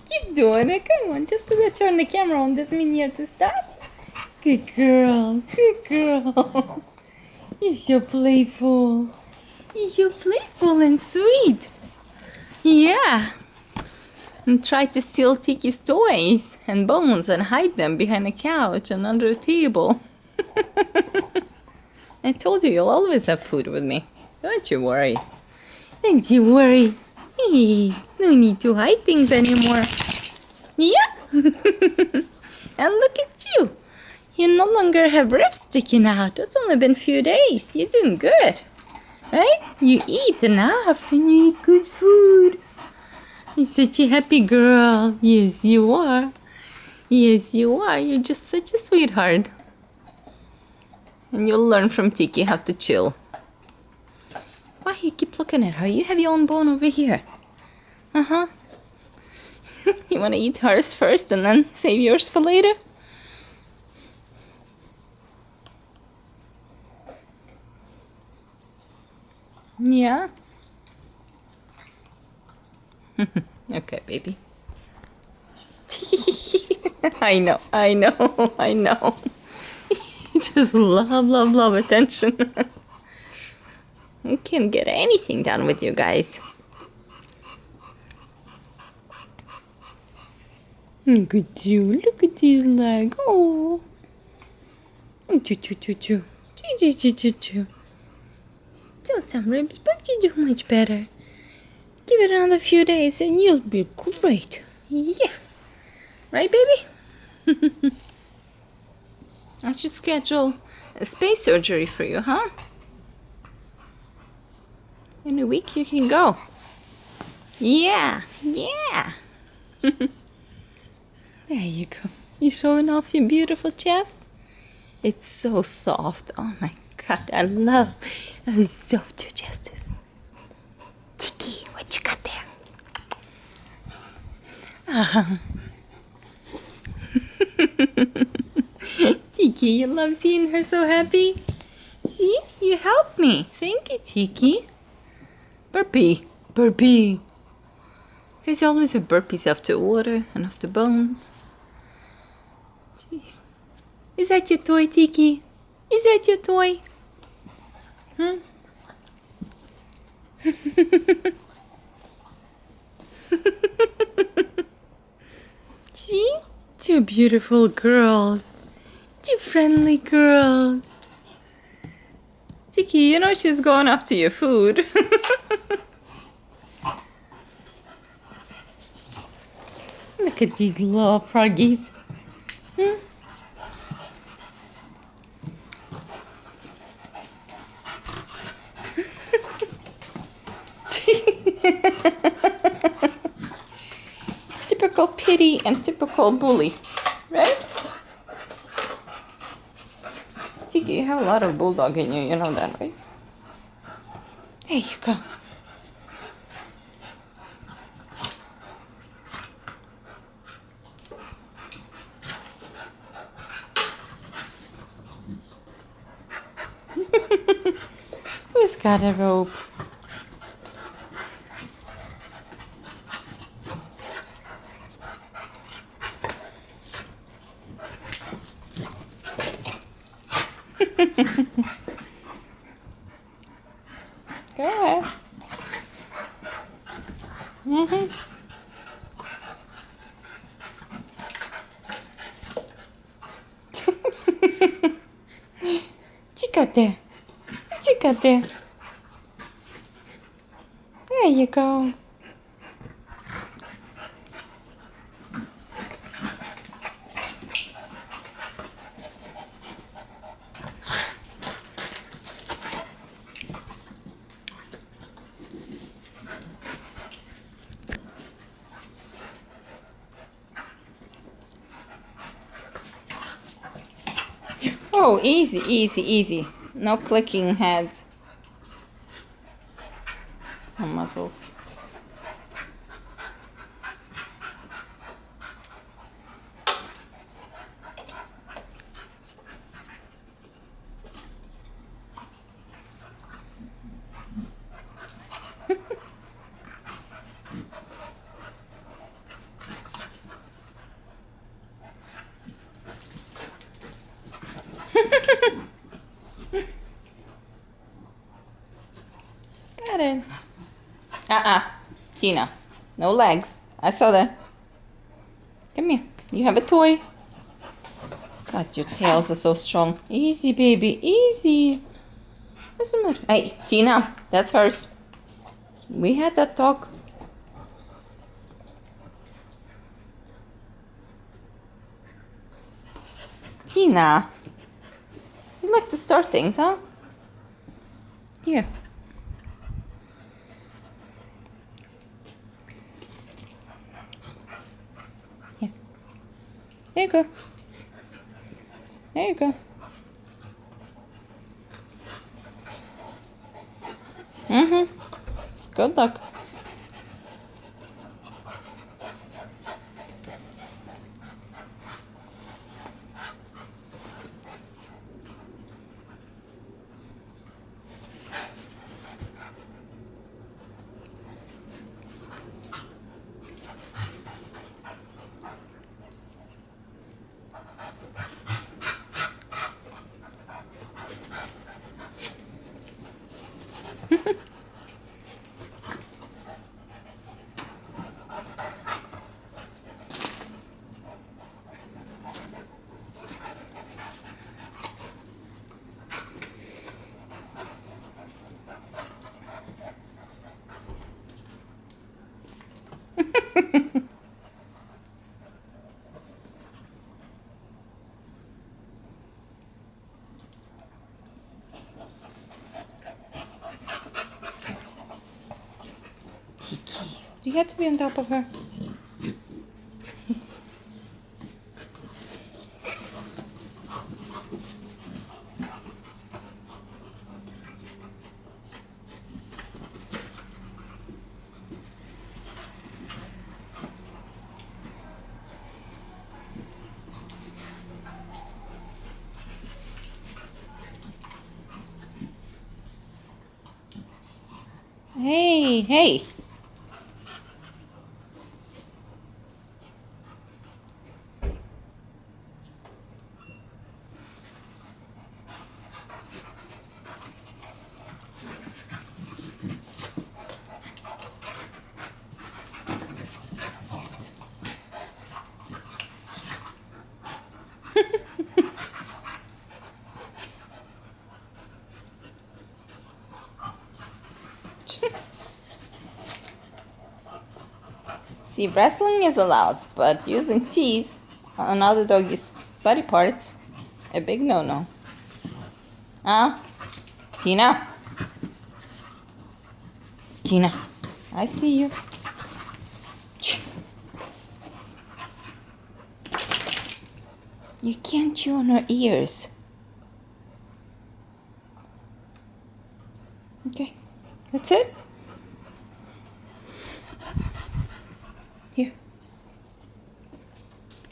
Keep doing it. Come on. Just because I turn the camera on doesn't mean you have to stop. Good girl. Good girl. You're so playful. You're so playful and sweet. Yeah. And try to steal Tiki's toys and bones and hide them behind a couch and under a table. I told you you'll always have food with me. Don't you worry. Don't you worry. Hey, no need to hide things anymore. Yeah. And look at you. You no longer have ribs sticking out. It's only been a few days. You're doing good. Right? You eat enough and you eat good food. You're such a happy girl. Yes, you are. Yes, you are. You're just such a sweetheart. And you'll learn from Tiki how to chill. Why you keep looking at her? You have your own bone over here. Uh-huh. You want to eat hers first and then save yours for later? Yeah. Okay, baby. I know. You just love attention. You can't get anything done with you guys. Look at you. Look at his leg. Oh. Choo. Still some ribs, but you do much better. Give it another few days and you'll be great. Yeah. Right, baby? I should schedule a space surgery for you, huh? In a week you can go. Yeah. There you go. You showing off your beautiful chest? It's so soft. Oh my God, I love how soft your chest is. Tiki, what you got there? Tiki, you love seeing her so happy? See, you helped me. Thank you, Tiki. Burpee. Guys always have burpees after water and after bones. Jeez. Is that your toy, Tiki? Is that your toy? Huh? See? Two beautiful girls. Two friendly girls. Tiki, you know she's going after your food. Look at these little froggies. Hmm? Typical pity and typical bully, right? Tiki, you have a lot of bulldog in you know that, right? There you go. Who's got a rope? Go ahead. Chicate. There you go. Oh, easy. No clicking heads. No muscles. Tina, no legs. I saw that. Come here. You have a toy. God, your tails are so strong. Easy, baby. Easy. What's the matter? Hey, Tina, that's hers. We had that talk. Tina, you like to start things, huh? Here. Here. There you go. There you go. Good luck. Tiki, do you have to be on top of her? Hey, hey. See, wrestling is allowed, but using teeth on other doggies' body parts, a big no-no. Huh? Tina? Tina, I see you. You can't chew on her ears. Okay, that's it. Here.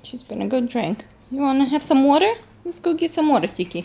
She's gonna go drink. You wanna have some water? Let's go get some water, Tiki.